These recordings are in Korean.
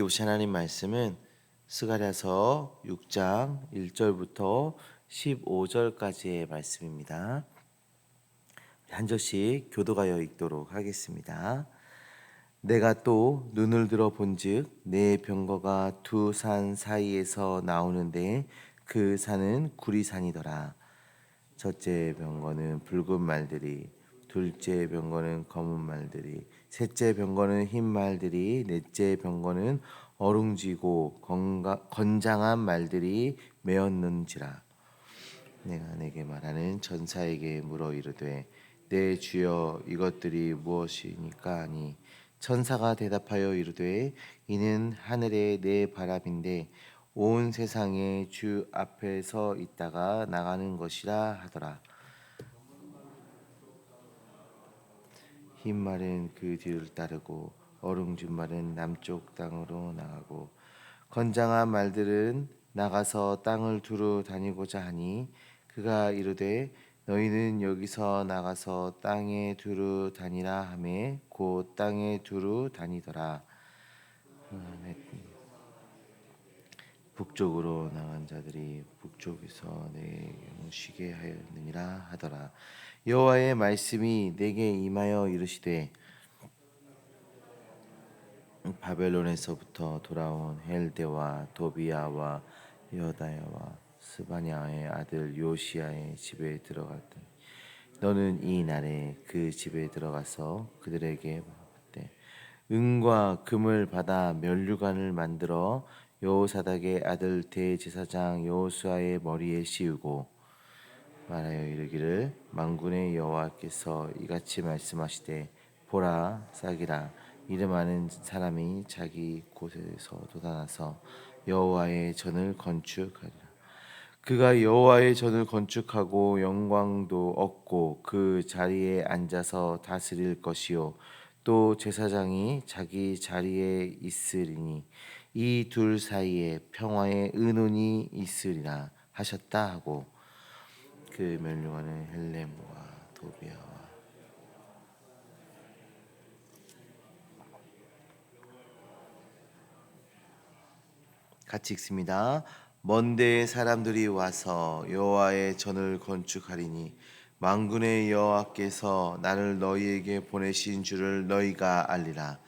오신 하나님 말씀은 스가랴서 6장 1절부터 15절까지의 말씀입니다. 한 절씩 교도하여 읽도록 하겠습니다. 내가 또 눈을 들어 본즉 내 병거가 두 산 사이에서 나오는데 그 산은 구리산이더라. 첫째 병거는 붉은 말들이, 둘째 병거는 검은 말들이, 셋째 병거는 흰 말들이, 넷째 병거는 어룽지고 건장한 말들이 메었는지라. 내가 내게 말하는 전사에게 물어 이르되 내 주여 이것들이 무엇이니까 하니 천사가 대답하여 이르되 이는 하늘의 내 바람인데 온 세상의 주 앞에 서 있다가 나가는 것이라 하더라. 흰 말은 그 뒤를 따르고 어룽진 말은 남쪽 땅으로 나가고 건장한 말들은 나가서 땅을 두루 다니고자 하니 그가 이르되 너희는 여기서 나가서 땅에 두루 다니라 하매 곧 땅에 두루 다니더라. 북쪽으로 나간 자들이 북쪽에서 내게 쉬게 하였느니라 하더라. 여호와의 말씀이 내게 임하여 이르시되 바벨론에서부터 돌아온 헬데와 도비야와 여다야와 스바냐의 아들 요시야의 집에 들어갔더니 너는 이 날에 그 집에 들어가서 그들에게 말하되 은과 금을 받아 면류관을 만들어 여호사닥의 아들 대제사장 여호수아의 머리에 씌우고 말하여 이르기를 만군의 여호와께서 이같이 말씀하시되 보라 싹이라 이름하는 사람이 자기 곳에서 돋아나서 여호와의 전을 건축하리라. 그가 여호와의 전을 건축하고 영광도 얻고 그 자리에 앉아서 다스릴 것이요 또 제사장이 자기 자리에 있으리니 이 둘 사이에 평화의 의논이 있으리라 하셨다 하고 그 멸류관은 헬렘과 도비아와 같이 읽습니다. 먼 데 사람들이 와서 여호와의 전을 건축하리니 만군의 여호와께서 나를 너희에게 보내신 줄을 너희가 알리라.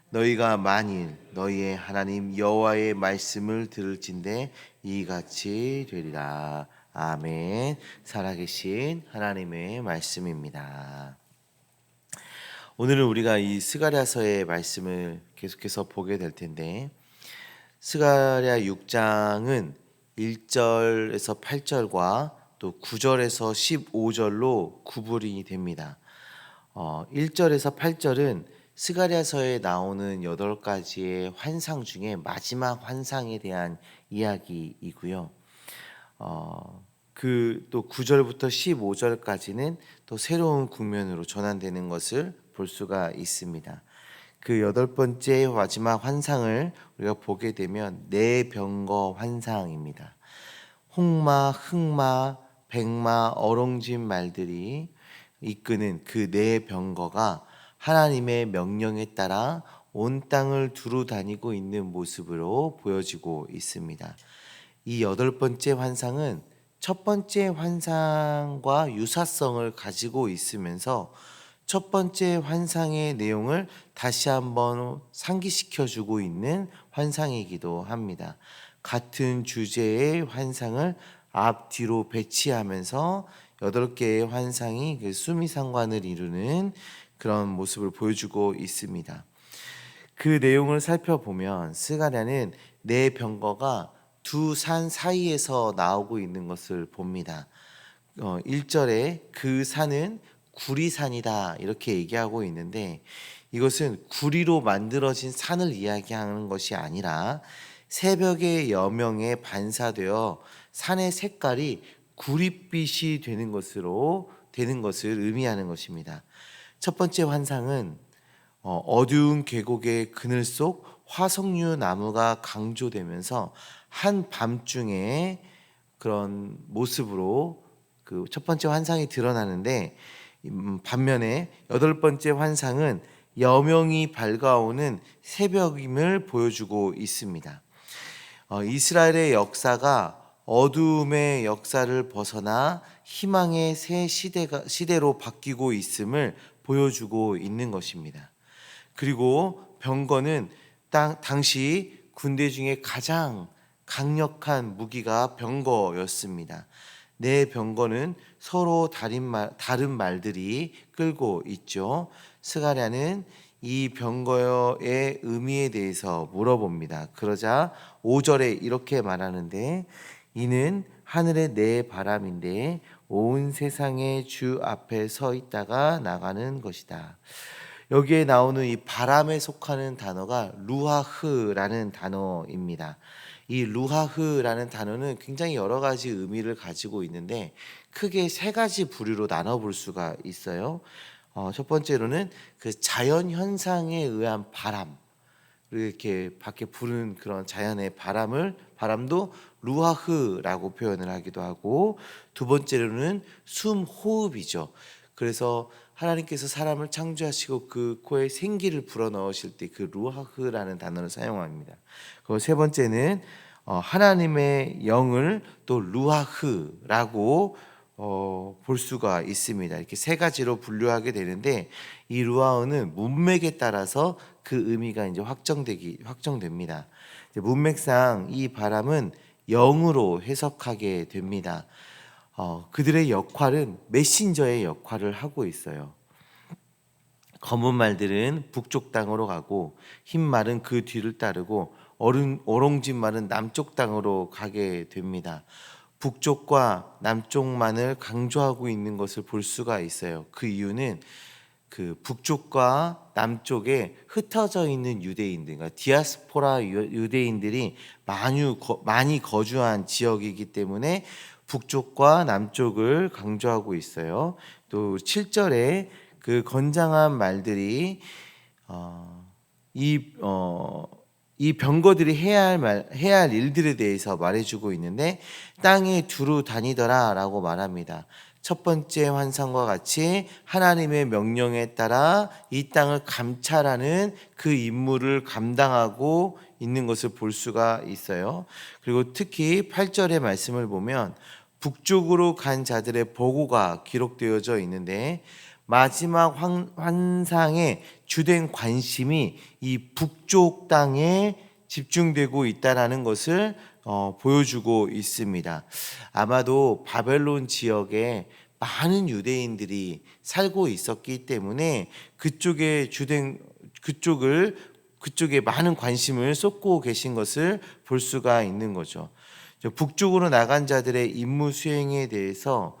너희가 만일 너희의 하나님 여호와의 말씀을 들을진대 이같이 되리라. 아멘. 살아계신 하나님의 말씀입니다. 오늘은 우리가 이 스가랴서의 말씀을 계속해서 보게 될 텐데 스가랴 6장은 1절에서 8절과 또 9절에서 15절로 구분이 됩니다. 1절에서 8절은 스가랴서에 나오는 8가지의 환상 중에 마지막 환상에 대한 이야기이고요. 그 또 9절부터 15절까지는 또 새로운 국면으로 전환되는 것을 볼 수가 있습니다. 그 8번째 마지막 환상을 우리가 보게 되면 네 병거 환상입니다. 홍마, 흑마, 백마, 어롱진 말들이 이끄는 그 네 병거가 하나님의 명령에 따라 온 땅을 두루 다니고 있는 모습으로 보여지고 있습니다. 이 8번째 환상은 첫 번째 환상과 유사성을 가지고 있으면서 첫 번째 환상의 내용을 다시 한번 상기시켜 주고 있는 환상이기도 합니다. 같은 주제의 환상을 앞뒤로 배치하면서 8개의 환상이 그 수미상관을 이루는 그런 모습을 보여주고 있습니다. 그 내용을 살펴보면 스가랴는 네 병거가 두 산 사이에서 나오고 있는 것을 봅니다. 1절에 그 산은 구리산이다 이렇게 얘기하고 있는데 이것은 구리로 만들어진 산을 이야기하는 것이 아니라 새벽의 여명에 반사되어 산의 색깔이 구릿빛이 되는 것을 의미하는 것입니다. 첫 번째 환상은 어두운 계곡의 그늘 속 화석류 나무가 강조되면서 한 밤중에 그런 모습으로 그 첫 번째 환상이 드러나는데 반면에 8번째 환상은 여명이 밝아오는 새벽임을 보여주고 있습니다. 이스라엘의 역사가 어둠의 역사를 벗어나 희망의 새 시대로 바뀌고 있음을 보여주고 있는 것입니다. 그리고 병거는 당시 군대 중에 가장 강력한 무기가 병거였습니다. 네 병거는 서로 다른 말들이 끌고 있죠. 스가랴는 이 병거의 의미에 대해서 물어봅니다. 그러자 5절에 이렇게 말하는데, 이는 하늘의 네 바람인데 온 세상의 주 앞에 서 있다가 나가는 것이다. 여기에 나오는 이 바람에 속하는 단어가 루하흐라는 단어입니다. 이 루하흐라는 단어는 굉장히 여러 가지 의미를 가지고 있는데 크게 세 가지 부류로 나눠볼 수가 있어요. 첫 번째로는 그 자연 현상에 의한 바람, 이렇게 밖에 부는 그런 자연의 바람도 루하흐라고 표현을 하기도 하고, 두 번째로는 숨 호흡이죠. 그래서 하나님께서 사람을 창조하시고 그 코에 생기를 불어넣으실 때 그 루하흐라는 단어를 사용합니다. 그리고 세 번째는 하나님의 영을 또 루하흐라고 볼 수가 있습니다. 이렇게 세 가지로 분류하게 되는데, 이 루아흐는 문맥에 따라서 그 의미가 이제 확정됩니다. 문맥상 이 바람은 영으로 해석하게 됩니다. 그들의 역할은 메신저의 역할을 하고 있어요. 검은 말들은 북쪽 땅으로 가고 흰 말은 그 뒤를 따르고 오롱진 말은 남쪽 땅으로 가게 됩니다. 북쪽과 남쪽만을 강조하고 있는 것을 볼 수가 있어요. 그 이유는 그 북쪽과 남쪽에 흩어져 있는 유대인들, 그러니까 디아스포라 유대인들이 많이 거주한 지역이기 때문에 북쪽과 남쪽을 강조하고 있어요. 또 7절에 그 건장한 말들이 이 병거들이 해야 할 일들에 대해서 말해주고 있는데, 땅에 두루 다니더라라고 말합니다. 첫 번째 환상과 같이 하나님의 명령에 따라 이 땅을 감찰하는 그 임무를 감당하고 있는 것을 볼 수가 있어요. 그리고 특히 8절의 말씀을 보면 북쪽으로 간 자들의 보고가 기록되어져 있는데, 마지막 환상의 주된 관심이 이 북쪽 땅에 집중되고 있다는 것을 보여주고 있습니다. 아마도 바벨론 지역에 많은 유대인들이 살고 있었기 때문에 그쪽에 많은 관심을 쏟고 계신 것을 볼 수가 있는 거죠. 북쪽으로 나간 자들의 임무 수행에 대해서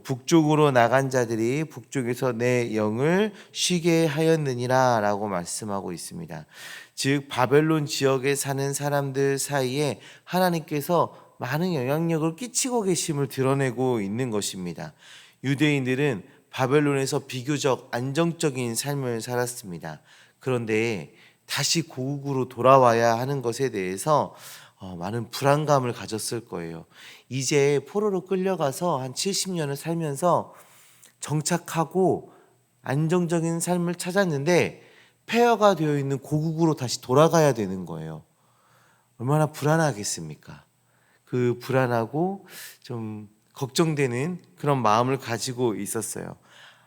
북쪽으로 나간 자들이 북쪽에서 내 영을 쉬게 하였느니라 라고 말씀하고 있습니다. 즉 바벨론 지역에 사는 사람들 사이에 하나님께서 많은 영향력을 끼치고 계심을 드러내고 있는 것입니다. 유대인들은 바벨론에서 비교적 안정적인 삶을 살았습니다. 그런데 다시 고국으로 돌아와야 하는 것에 대해서 많은 불안감을 가졌을 거예요. 이제 포로로 끌려가서 한 70년을 살면서 정착하고 안정적인 삶을 찾았는데 폐허가 되어 있는 고국으로 다시 돌아가야 되는 거예요. 얼마나 불안하겠습니까? 그 불안하고 좀 걱정되는 그런 마음을 가지고 있었어요.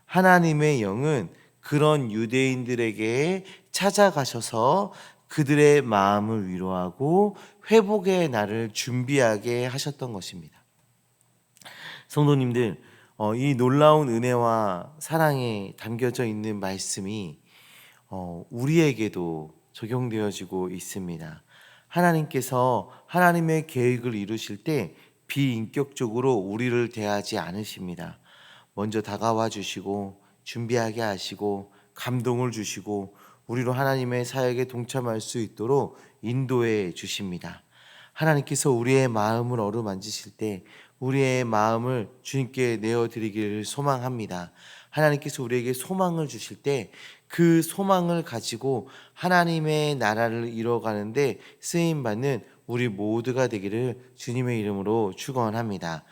하나님의 영은 그런 유대인들에게 찾아가셔서 그들의 마음을 위로하고 회복의 날을 준비하게 하셨던 것입니다. 성도님들, 이 놀라운 은혜와 사랑에 담겨져 있는 말씀이 우리에게도 적용되어지고 있습니다. 하나님께서 하나님의 계획을 이루실 때 비인격적으로 우리를 대하지 않으십니다. 먼저 다가와 주시고 준비하게 하시고 감동을 주시고 우리로 하나님의 사역에 동참할 수 있도록 인도해 주십니다. 하나님께서 우리의 마음을 어루만지실 때 우리의 마음을 주님께 내어드리기를 소망합니다. 하나님께서 우리에게 소망을 주실 때 그 소망을 가지고 하나님의 나라를 이뤄가는데 쓰임받는 우리 모두가 되기를 주님의 이름으로 축원합니다.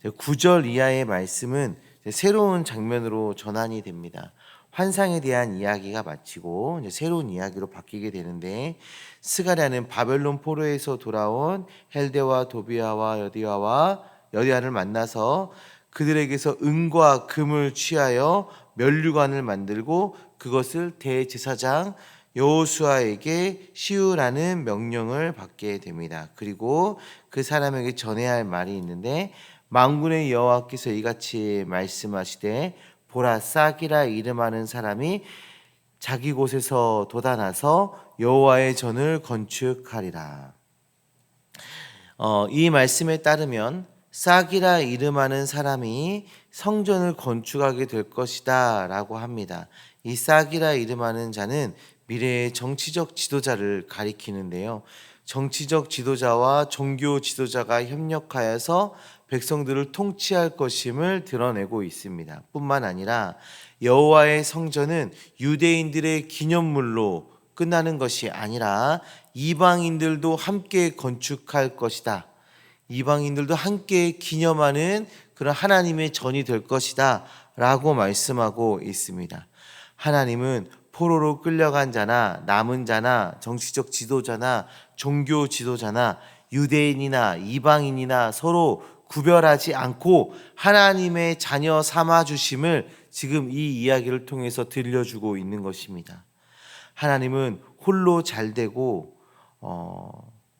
9절 이하의 말씀은 새로운 장면으로 전환이 됩니다. 환상에 대한 이야기가 마치고 이제 새로운 이야기로 바뀌게 되는데, 스가랴는 바벨론 포로에서 돌아온 헬데와 도비아와 여디아를 만나서 그들에게서 은과 금을 취하여 면류관을 만들고 그것을 대제사장 여호수아에게 시우라는 명령을 받게 됩니다. 그리고 그 사람에게 전해야 할 말이 있는데, 만군의 여호와께서 이같이 말씀하시되 보라, 싹이라 이름하는 사람이 자기 곳에서 돋아나서 여호와의 전을 건축하리라. 이 말씀에 따르면 싹이라 이름하는 사람이 성전을 건축하게 될 것이다 라고 합니다. 이 싹이라 이름하는 자는 미래의 정치적 지도자를 가리키는데요, 정치적 지도자와 종교 지도자가 협력하여서 백성들을 통치할 것임을 드러내고 있습니다. 뿐만 아니라 여호와의 성전은 유대인들의 기념물로 끝나는 것이 아니라 이방인들도 함께 건축할 것이다, 이방인들도 함께 기념하는 그런 하나님의 전이 될 것이다 라고 말씀하고 있습니다. 하나님은 포로로 끌려간 자나 남은 자나 정치적 지도자나 종교 지도자나 유대인이나 이방인이나 서로 구별하지 않고 하나님의 자녀 삼아 주심을 지금 이 이야기를 통해서 들려주고 있는 것입니다. 하나님은 홀로 잘되고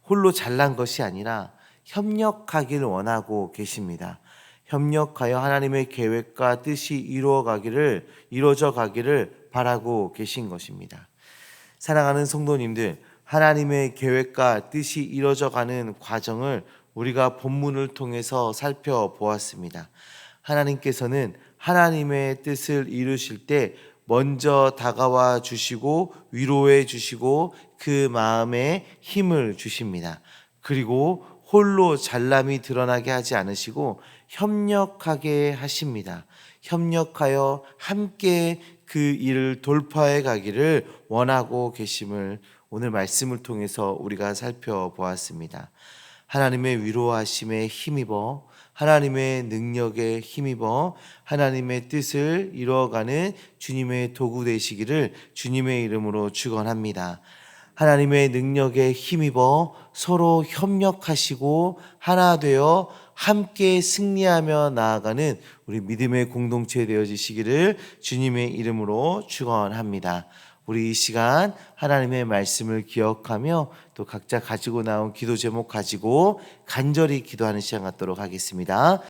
홀로 잘난 것이 아니라 협력하기를 원하고 계십니다. 협력하여 하나님의 계획과 뜻이 이루어져 가기를 바라고 계신 것입니다. 사랑하는 성도님들, 하나님의 계획과 뜻이 이루어져 가는 과정을 우리가 본문을 통해서 살펴보았습니다. 하나님께서는 하나님의 뜻을 이루실 때 먼저 다가와 주시고 위로해 주시고 그 마음에 힘을 주십니다. 그리고 홀로 잘남이 드러나게 하지 않으시고 협력하게 하십니다. 협력하여 함께 그 일을 돌파해 가기를 원하고 계심을 오늘 말씀을 통해서 우리가 살펴보았습니다. 하나님의 위로하심에 힘입어 하나님의 능력에 힘입어 하나님의 뜻을 이루어가는 주님의 도구 되시기를 주님의 이름으로 축원합니다. 하나님의 능력에 힘입어 서로 협력하시고 하나 되어 함께 승리하며 나아가는 우리 믿음의 공동체 되어지시기를 주님의 이름으로 축원합니다. 우리 이 시간 하나님의 말씀을 기억하며 또 각자 가지고 나온 기도 제목 가지고 간절히 기도하는 시간 갖도록 하겠습니다.